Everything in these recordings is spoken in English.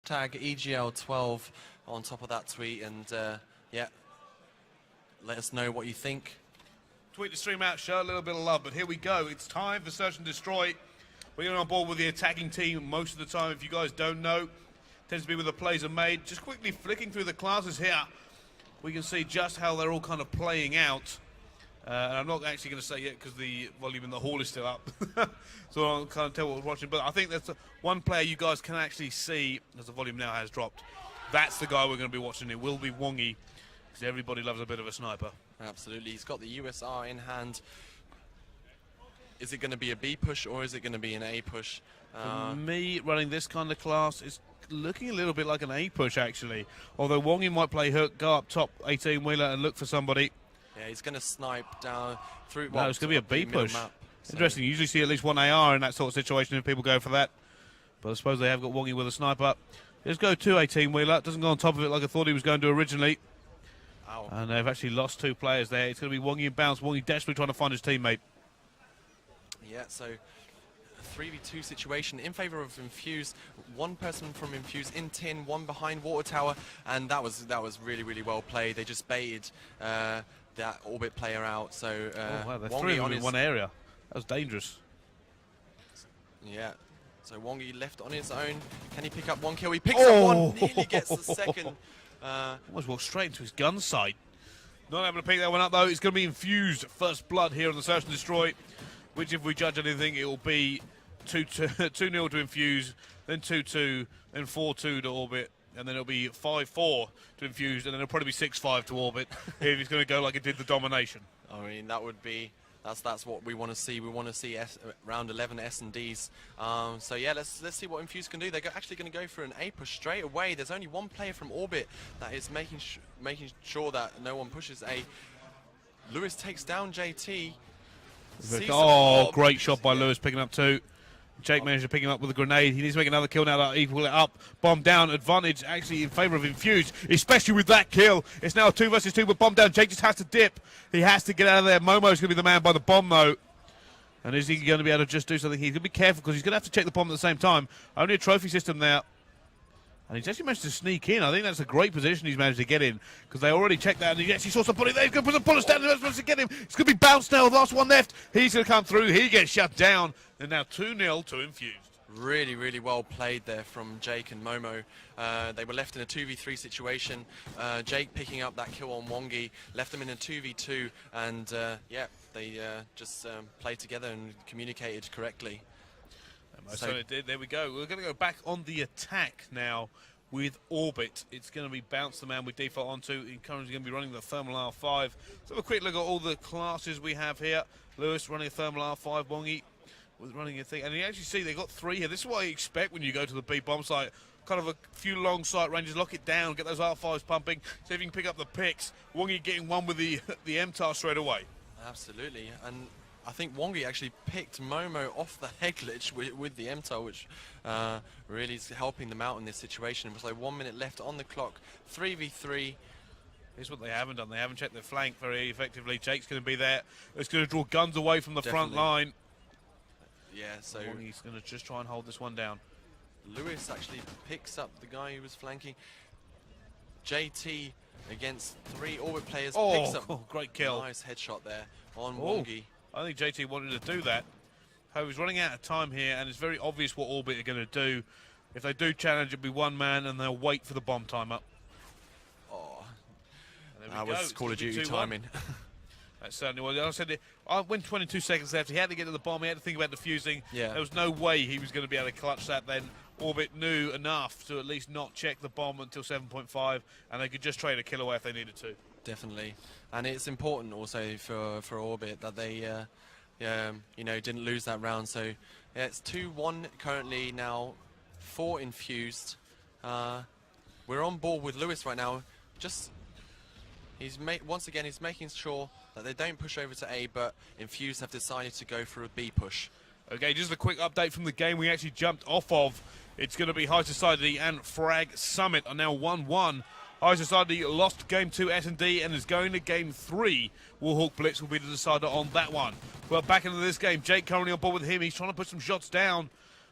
hashtag EGL12 on top of that tweet, and yeah, let us know what you think. Tweet the stream out, show a little bit of love, but here we go. It's time for Search and Destroy. We're going on board with the attacking team most of the time. If you guys don't know, tends to be where the plays are made. Just quickly flicking through the classes here, we can see just how they're all kind of playing out. And I'm not actually going to say yet because the volume in the hall is still up. So I can't tell what we're watching. But I think that's one player you guys can actually see, as the volume now has dropped. That's the guy we're going to be watching. It will be Wongy, because everybody loves a bit of a sniper. Absolutely. He's got the USR in hand. Is it going to be a B push or is it going to be an A push? For me, running this kind of class, it's looking a little bit like an A push, actually. Although Wongy might play hook, go up top 18-wheeler and look for somebody. Yeah, he's going to snipe down through. No, it's going to be a B push. Map, so. Interesting. You usually see at least one AR in that sort of situation if people go for that. But I suppose they have got Wongy with a sniper. Let's go to 18-wheeler. Doesn't go on top of it like I thought he was going to originally. Ow. And they've actually lost two players there. It's going to be Wongy and Bounce. Wongy desperately trying to find his teammate. Yeah, so a 3v2 situation in favour of Infused. One person from Infused in tin, one behind Water Tower, and that was really, really well played. They just baited that Orbit player out. So wow, they're three of them in one area. That was dangerous. Yeah. So Wongy left on his own. Can he pick up one kill? He picks up one, nearly gets the second. Almost walked straight into his gun sight. Not able to pick that one up though. It's going to be Infused first blood here on the Search and Destroy, which if we judge anything, it will be 2-0 to Infuse, then 2-2, then 4-2 to Orbit, and then it'll be 5-4 to Infuse, and then it'll probably be 6-5 to Orbit if he's going to go like it did the Domination. I mean, that would be, that's what we want to see. We want to see round 11 S&Ds. So yeah, let's see what Infuse can do. They're actually going to go for an A push straight away. There's only one player from Orbit that is making sure that no one pushes A. Lewis takes down JT. Oh, great shot by Lewis, picking up two. Jake managed to pick him up with a grenade. He needs to make another kill now to equal it up. Bomb down, advantage actually in favour of Infused, especially with that kill. It's now 2 versus 2, but bomb down. Jake just has to dip. He has to get out of there. Momo's going to be the man by the bomb, though. And is he going to be able to just do something? He's going to be careful because he's going to have to check the bomb at the same time. Only a trophy system there. And he's actually managed to sneak in. I think that's a great position he's managed to get in because they already checked that and he actually saw somebody there. He's going to put some bullets down and to get him. It's going to be bounced now. Last one left. He's going to come through. He gets shut down. And now 2-0 to Infused. Really, really well played there from Jake and Momo. They were left in a 2v3 situation. Jake picking up that kill on Wongy, left them in a 2v2, and yeah, they just played together and communicated correctly. So it did. There we go. We're going to go back on the attack now with Orbit. It's going to be Bounce, the man we default onto. He's currently going to be running the Thermal R5. So have a quick look at all the classes we have here. Lewis running a Thermal R5, Wongy was running a thing. And you actually see they got three here. This is what you expect when you go to the B bomb site. Kind of a few long sight ranges, lock it down, get those R5s pumping, see if you can pick up the picks. Wongy getting one with the MTAR straight away. Absolutely. And I think Wongy actually picked Momo off the head glitch with the MTAR, which really is helping them out in this situation. It was like 1 minute left on the clock, 3v3. Here's what they haven't done. They haven't checked their flank very effectively. Jake's going to be there. It's going to draw guns away from the front line. Yeah, so Wongy's going to just try and hold this one down. Lewis actually picks up the guy who was flanking. JT against 3 Orbit players picks up. Great kill. Nice headshot there on Wongy. I think JT wanted to do that. He's running out of time here, and it's very obvious what Orbit are going to do. If they do challenge, it'll be one man, and they'll wait for the bomb time up. Oh, that was Call of Duty timing. That certainly was. I said when 22 seconds left, he had to get to the bomb. He had to think about defusing. Yeah. There was no way he was going to be able to clutch that then. Orbit knew enough to at least not check the bomb until 7.5, and they could just trade a kill away if they needed to. Definitely, and it's important also for Orbit that they, you know, didn't lose that round. So yeah, it's 2-1 currently now, 4 Infused. We're on board with Lewis right now. Just once again he's making sure that they don't push over to A, but Infused have decided to go for a B push. Okay, just a quick update from the game we actually jumped off of. It's going to be High Society and Frag Summit are now 1-1. High Society lost Game 2 S&D and is going to Game 3. Warhawk Blitz will be the decider on that one. Well, back into this game. Jake currently on board with him. He's trying to put some shots down.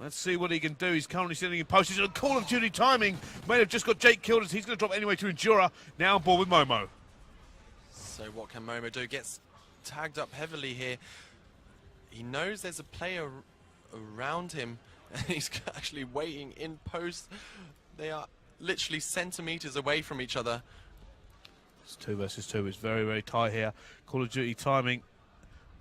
Let's see what he can do. He's currently sitting in post. He's on Call of Duty timing. May have just got Jake killed as he's going to drop anyway to Endura. Now on board with Momo. So what can Momo do? Gets tagged up heavily here. He knows there's a player around him. And he's actually waiting in post. They are literally centimeters away from each other. It's 2 versus 2. It's very, very tight here. Call of Duty timing.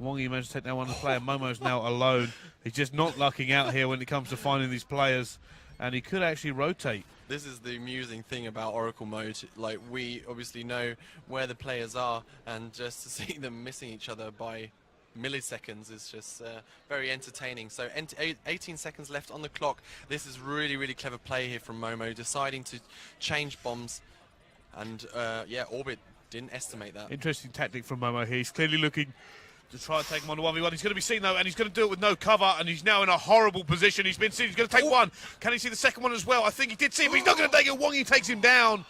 Wongi managed to take down one of the players. Momo's now alone. He's just not lucking out here when it comes to finding these players. And he could actually rotate. This is the amusing thing about Oracle mode. Like, we obviously know where the players are, and just to see them missing each other by milliseconds is just very entertaining. So 18 seconds left on the clock. This is really, really clever play here from Momo, deciding to change bombs. And yeah, Orbit didn't estimate that. Interesting tactic from Momo here. He's clearly looking to try and take him on the 1v1. He's going to be seen though, and he's going to do it with no cover, and he's now in a horrible position. He's been seen. He's going to take one. Can he see the second one as well? I think he did see him, but he's not going to take it. Wongi takes him down,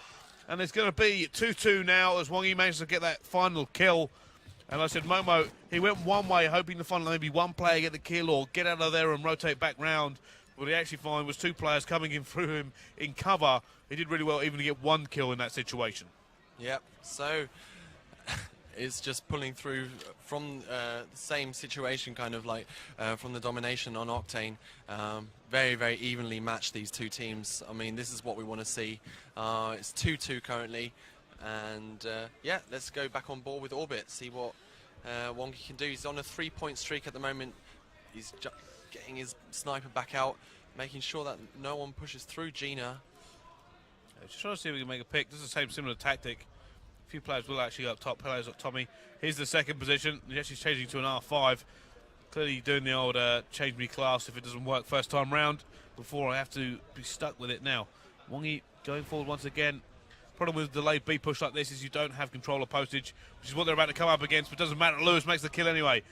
and there's going to be 2-2 now as Wongi manages to get that final kill. And like I said, Momo, he went one way hoping to find maybe one player get the kill or get out of there and rotate back round. What he actually found was 2 players coming in through him in cover. He did really well even to get 1 kill in that situation. Yep, so it's just pulling through from the same situation, kind of like from the domination on Octane. Very, very evenly matched, these two teams. I mean, this is what we want to see. It's 2-2 currently. And yeah, let's go back on board with Orbit, see what Wongi can do. He's on a 3-point streak at the moment. He's getting his sniper back out, making sure that no one pushes through Gina. Just trying to see if we can make a pick. This is the same similar tactic. A few players will actually go up top. Players like Tommy. Here's the second position. He's actually changing to an R5. Clearly doing the old change me class if it doesn't work first time round before I have to be stuck with it now. Wongi going forward once again. Problem with delayed B push like this is you don't have control of postage, which is what they're about to come up against, but doesn't matter. Lewis makes the kill anyway.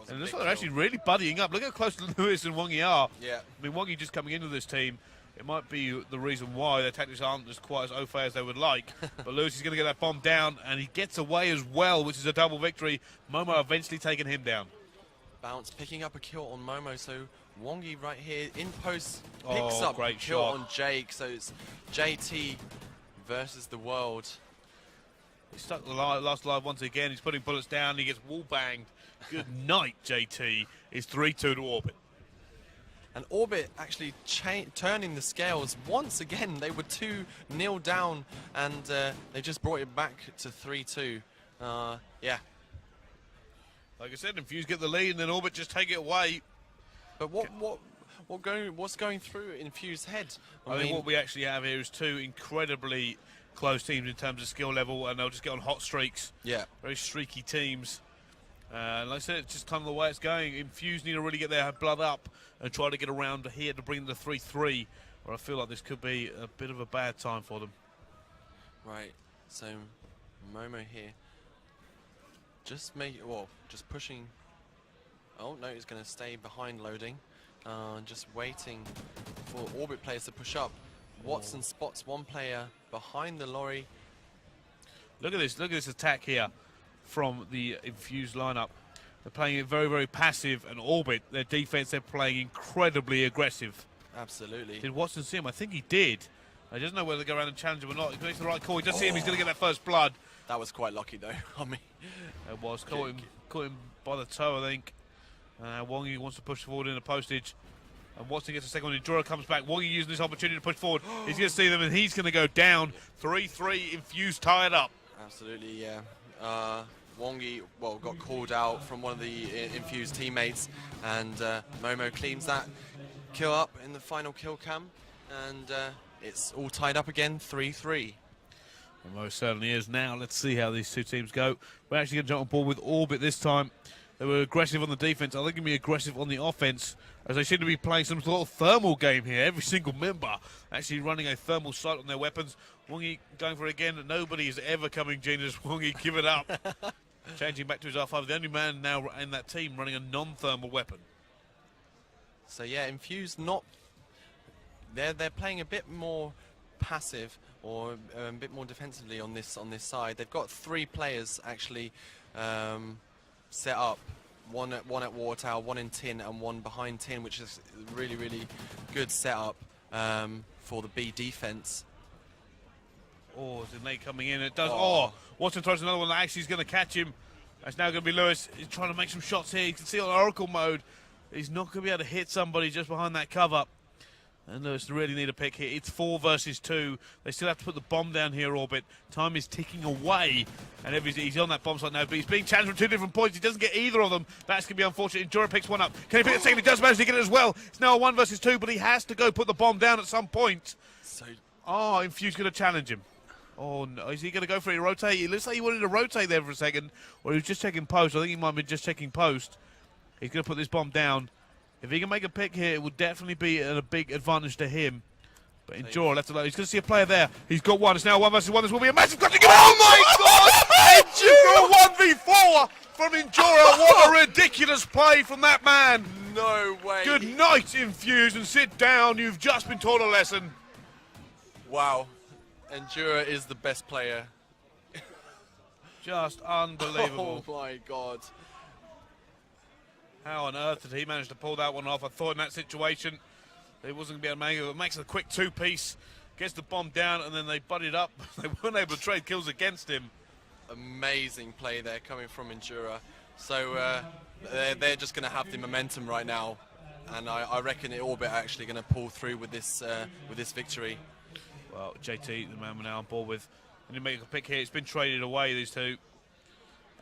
And looks like they're actually really buddying up. Look how close Lewis and Wongi are. Yeah. I mean, Wongi just coming into this team, it might be the reason why their tactics aren't as quite as au fait as they would like. But Lewis is going to get that bomb down, and he gets away as well, which is a double victory. Momo eventually taking him down. Bounce, picking up a kill on Momo, so Wongi right here in post picks up a kill on Jake, so it's JT versus the world. He's stuck the last live once again. He's putting bullets down. He gets wall banged. Good night, JT. It's 3-2 to Orbit. And Orbit actually turning the scales once again. They were 2-0 down, and they just brought it back to 3-2. Yeah. Like I said, Infused get the lead, and then Orbit just take it away. But what's going through Infused's head? I mean, what we actually have here is 2 incredibly close teams in terms of skill level, and they'll just get on hot streaks. Yeah. Very streaky teams. Like I said, it's just kind of the way it's going. Infused need to really get their blood up and try to get around here to bring the 3-3, or I feel like this could be a bit of a bad time for them. Right. So Momo here. Just pushing. Oh no, he's going to stay behind loading. Just waiting for Orbit players to push up. Watson spots one player behind the lorry. Look at this attack here from the Infused lineup. They're playing it very, very passive, and Orbit, their defense, they're playing incredibly aggressive. Absolutely. Did Watson see him? I think he did. I doesn't know whether to go around and challenge him or not. He makes the right call. He does see him. He's going to get that first blood. That was quite lucky, though. I mean, it was. Caught him by the toe, I think. Wongi wants to push forward in the postage. And Watson gets a second one. Enduro comes back. Wongi using this opportunity to push forward. He's going to see them, and he's going to go down. 3-3, Infused tied up. Absolutely, yeah. Wongi, got called out from one of the Infused teammates, and Momo cleans that kill up in the final kill cam, and it's all tied up again, 3-3. Well, most certainly is. Now let's see how these two teams go. We're actually going to jump on board with Orbit this time. They were aggressive on the defense. I think they're going to be aggressive on the offense, as they seem to be playing some sort of thermal game here. Every single member actually running a thermal sight on their weapons. Wongi going for it again. Nobody is ever coming, Genius. Wongi, give it up. Changing back to his R5. The only man now in that team running a non-thermal weapon. So yeah, Infused not. They're playing a bit more passive, or a bit more defensively on this side. They've got 3 players actually set up one at Water Tower, one in tin, and one behind tin, which is really, really good setup for the B defense. Oh, is the nade coming in? It does. Oh, Watson throws another one that actually is going to catch him. That's now going to be Lewis. He's trying to make some shots here. You can see on Oracle mode, he's not going to be able to hit somebody just behind that cover. And Lewis really need a pick here. It's 4 versus 2. They still have to put the bomb down here, Orbit. Time is ticking away. And he's on that bomb site now, but he's being challenged from 2 different points. He doesn't get either of them. That's going to be unfortunate. Endura picks one up. Can he pick the second? He does manage to get it as well. It's now a 1 versus 2, but he has to go put the bomb down at some point. Infused going to challenge him. Oh, no. Is he going to go for it? Rotate? It looks like he wanted to rotate there for a second. Or he was just checking post. I think he might have been just checking post. He's going to put this bomb down. If he can make a pick here, it would definitely be a big advantage to him. But Endura left alone. He's going to see a player there. He's got one. It's now 1 versus 1. This will be a massive clutch. Oh my God! Endura 1v4 from Endura. What a ridiculous play from that man. No way. Good night, Infused, and sit down. You've just been taught a lesson. Wow. Endura is the best player. Just unbelievable. Oh my God. How on earth did he manage to pull that one off? I thought in that situation he wasn't going to be able to make it. It makes a quick 2-piece, gets the bomb down, and then they butted up. They weren't able to trade kills against him. Amazing play there coming from Endura. So they're just going to have the momentum right now, and I reckon Orbit are actually going to pull through with this victory. Well, JT, the man we're now on board with, and he make a pick here. It's been traded away, these two,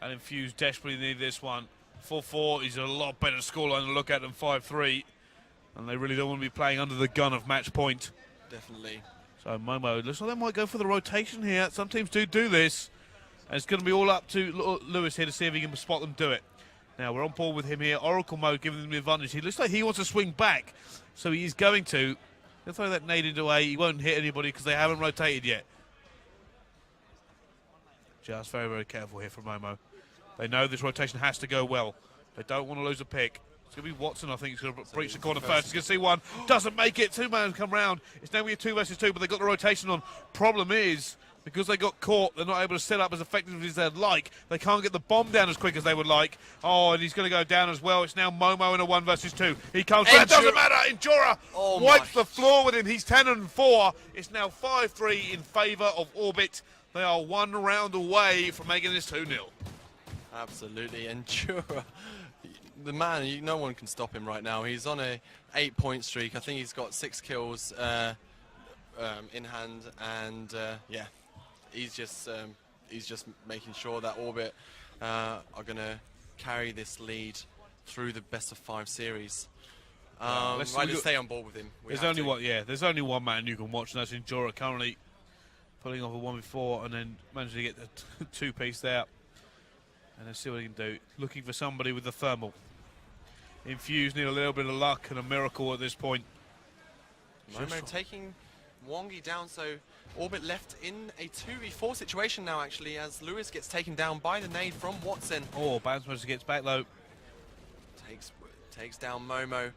and Infused desperately need this one. 4-4 is a lot better scoreline to look at than 5-3, and they really don't want to be playing under the gun of match point. Definitely. So Momo, looks like they might go for the rotation here. Some teams do this, and it's going to be all up to Lewis here to see if he can spot them do it. Now we're on board with him here. Oracle mode giving them the advantage. He looks like he wants to swing back, so he's going to. He'll throw that nade away. He won't hit anybody because they haven't rotated yet. Just very, very careful here from Momo. They know this rotation has to go well. They don't want to lose a pick. It's going to be Watson, I think, he's going to breach the corner first. He's going to see one. Doesn't make it. 2 man come round. It's now going to be a 2 versus 2, but they've got the rotation on. Problem is, because they got caught, they're not able to set up as effectively as they'd like. They can't get the bomb down as quick as they would like. Oh, and he's going to go down as well. It's now Momo in a 1 versus 2. He comes. That doesn't matter. Endura wipes the floor with him. He's 10-4. It's now 5-3 in favour of Orbit. They are 1 round away from making this 2-0. Absolutely. Endura, the man, no one can stop him right now. He's on a 8-point streak. I think he's got 6 kills in hand, and yeah, he's just making sure that Orbit are going to carry this lead through the best-of-5 series. Let's stay on board with him. There's only one man you can watch, and that's Endura, currently pulling off a 1v4 and then managing to get the 2-piece there. And let's see what he can do. Looking for somebody with the thermal. Infused need a little bit of luck and a miracle at this point. Momo taking Wongi down, so Orbit left in a 2v4 situation now, actually, as Lewis gets taken down by the nade from Watson. Oh, Bounce gets back though. Takes down Momo.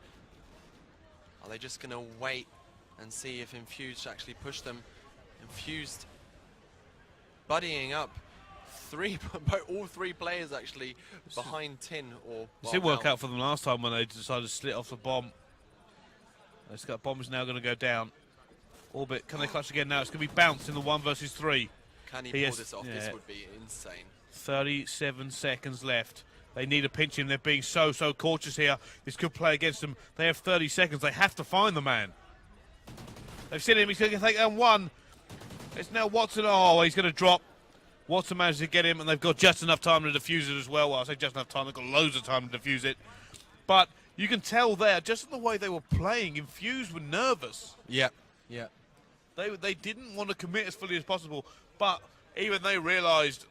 Are they just going to wait and see if Infused actually push them? Infused buddying up. All 3 players actually behind tin. It did work out for them last time when they decided to split off the bomb. This bomb's now going to go down. Orbit, can they clutch again now? It's going to be Bounce in the 1 versus 3. Can he pull this off? Yeah. This would be insane. 37 seconds left. They need a pinch him. They're being so cautious here. This could play against them. They have 30 seconds. They have to find the man. They've seen him. He's going to take down 1. It's now Watson. Oh, he's going to drop. Watson managed to get him, and they've got just enough time to defuse it as well. Well, I say just enough time, they've got loads of time to defuse it. But you can tell there, just in the way they were playing, Infused were nervous. Yeah. They didn't want to commit as fully as possible, but even they realised,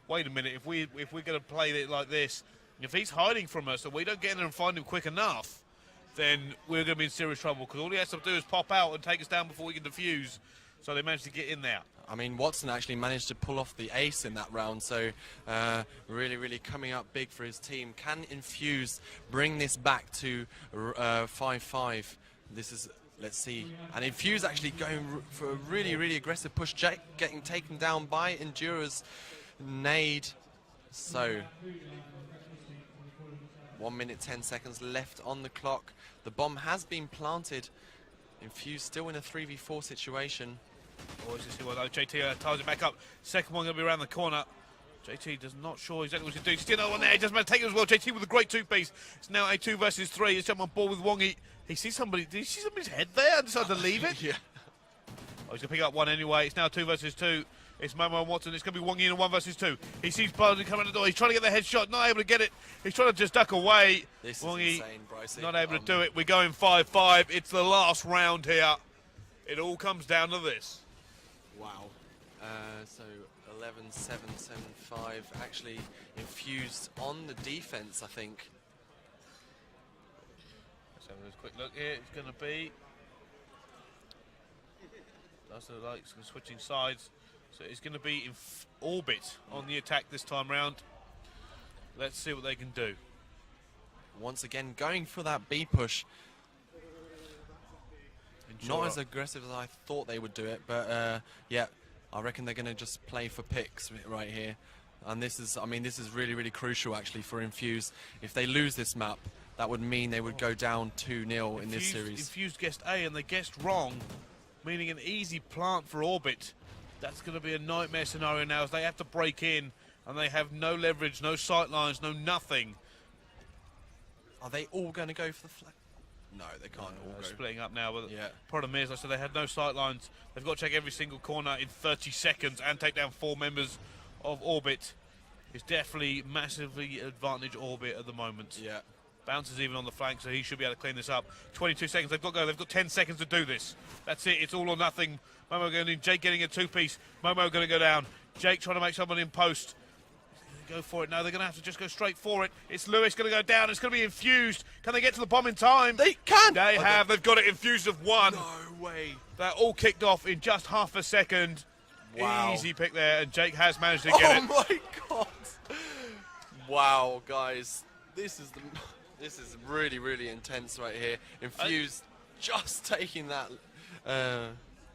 wait a minute, if we're going to play it like this, if he's hiding from us and we don't get in there and find him quick enough, then we're going to be in serious trouble, because all he has to do is pop out and take us down before we can defuse. So they managed to get in there. I mean, Watson actually managed to pull off the ace in that round, so really coming up big for his team. Can Infused bring this back to 5-5? This is, let's see. And Infused actually going for a really aggressive push, getting taken down by Endura's nade. So 1 minute 10 seconds left on the clock. The bomb has been planted. Infused still in a 3v4 situation. Or is this one? Oh, JT ties it back up. Second one going to be around the corner. JT does not sure exactly what he's doing. Still another one there. He doesn't matter to take it as well. JT with a great two-piece. It's now a 2 versus 3. He's jumped on board with Wongi. He sees somebody. Did he see somebody's head there and decided to leave it? Yeah. Oh, he's going to pick up one anyway. It's now 2 versus 2. It's Momo and Watson. It's going to be Wongi in a 1 versus 2. He sees Bowden coming at the door. He's trying to get the headshot. Not able to get it. He's trying to just duck away. This Wongi is insane, Brycey. not able to do it. We're going 5-5. It's the last round here. It all comes down to this. Wow. So 11, 7, 7, 5. Actually Infused on the defense, I think. Let's have a quick look here. It's going to be. That's like switching sides. So it's going to be in orbit on the attack this time round. Let's see what they can do. Once again, going for that B push. Not as aggressive as I thought they would do it, but yeah, I reckon they're going to just play for picks right here. And this is, I mean, this is really, really crucial actually for Infused. If they lose this map, that would mean they would go down 2-0 in this series. Infused guessed A and they guessed wrong, meaning an easy plant for Orbit. That's going to be a nightmare scenario now as they have to break in and they have no leverage, no sight lines, no nothing. Are they all going to go for the flag? No, they can't all go. Splitting up now, but yeah. The problem is, like I said, they had no sight lines. They've got to check every single corner in 30 seconds and take down 4 members of Orbit. It's definitely massively advantage Orbit at the moment. Yeah. Bounces even on the flank, so he should be able to clean this up. 22 seconds, they've got to go. They've got 10 seconds to do this. That's it, it's all or nothing. Momo going in, Jake getting a 2-piece. Momo going to go down. Jake trying to make someone in post. Go for it. No, they're going to have to just go straight for it. It's Lewis going to go down. It's going to be Infused. Can they get to the bomb in time? They can. They have. They've got it Infused of 1. No way. They're all kicked off in just half a second. Wow. Easy pick there, and Jake has managed to get it. Oh my God. Wow, guys. This is really, really intense right here. Infused just taking that,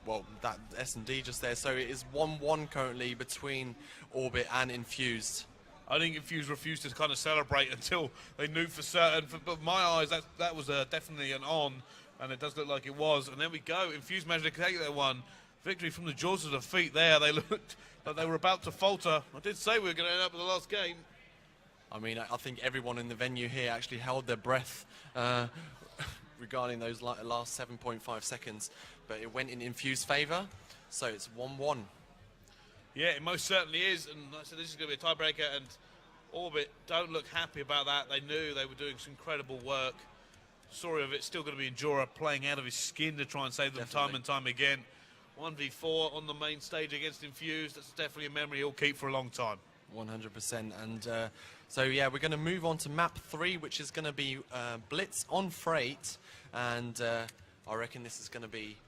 well, that S&D just there. So it is 1-1 currently between Orbit and Infused. I think Infused refused to kind of celebrate until they knew for certain. But my eyes, that was definitely an on, and it does look like it was. And there we go. Infused managed to take that one. Victory from the jaws of defeat there. They looked like they were about to falter. I did say we were going to end up with the last game. I mean, I think everyone in the venue here actually held their breath regarding those last 7.5 seconds. But it went in Infused's favour, so it's 1-1. Yeah, it most certainly is. And like I said, this is going to be a tiebreaker, and Orbit don't look happy about that. They knew they were doing some incredible work. Story of it still going to be Endura playing out of his skin to try and save them time and time again. 1v4 on the main stage against Infused. That's definitely a memory he'll keep for a long time. 100%. And so, yeah, we're going to move on to map 3, which is going to be Blitz on Freight. And I reckon this is going to be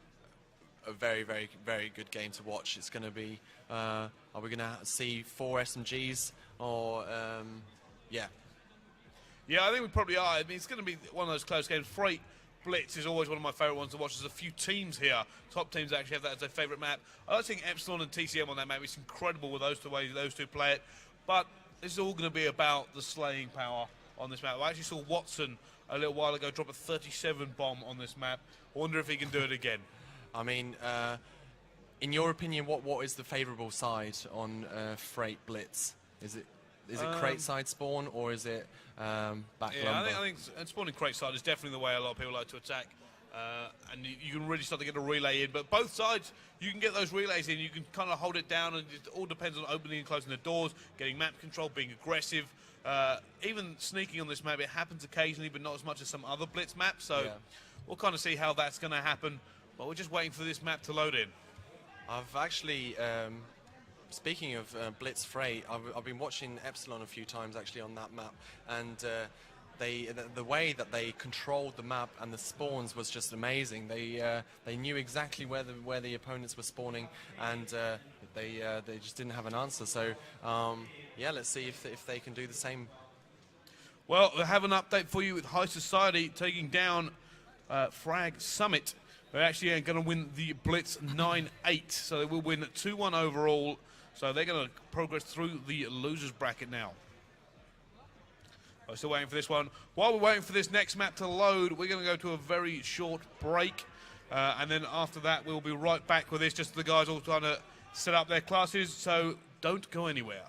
a very, very, very good game to watch. It's going to be, are we going to see 4 SMGs or, yeah. Yeah, I think we probably are. I mean, it's going to be one of those close games. Freight Blitz is always one of my favourite ones to watch. There's a few teams here. Top teams actually have that as their favourite map. I don't think Epsilon and TCM on that map. It's incredible with those two ways those two play it. But this is all going to be about the slaying power on this map. I actually saw Watson a little while ago drop a 37 bomb on this map. I wonder if he can do it again. I mean, in your opinion, what is the favourable side on Freight Blitz? Is it crate side spawn, or is it back lumber? I think spawning crate side is definitely the way a lot of people like to attack. And you can really start to get a relay in. But both sides, you can get those relays in. You can kind of hold it down, and it all depends on opening and closing the doors, getting map control, being aggressive. Even sneaking on this map, it happens occasionally, but not as much as some other Blitz maps. So yeah. We'll kind of see how that's going to happen. But we're just waiting for this map to load in. I've actually, speaking of Blitz Freight, I've been watching Epsilon a few times actually on that map, and the way that they controlled the map and the spawns was just amazing. They knew exactly where the opponents were spawning, and they just didn't have an answer. So yeah, let's see if they can do the same. Well, we have an update for you with High Society taking down Frag Summit. They're actually going to win the Blitz 9-8, so they will win 2-1 overall. So they're going to progress through the losers bracket now. I'm still waiting for this one. While we're waiting for this next map to load, we're going to go to a very short break. And then after that, we'll be right back with this. Just the guys all trying to set up their classes, so don't go anywhere.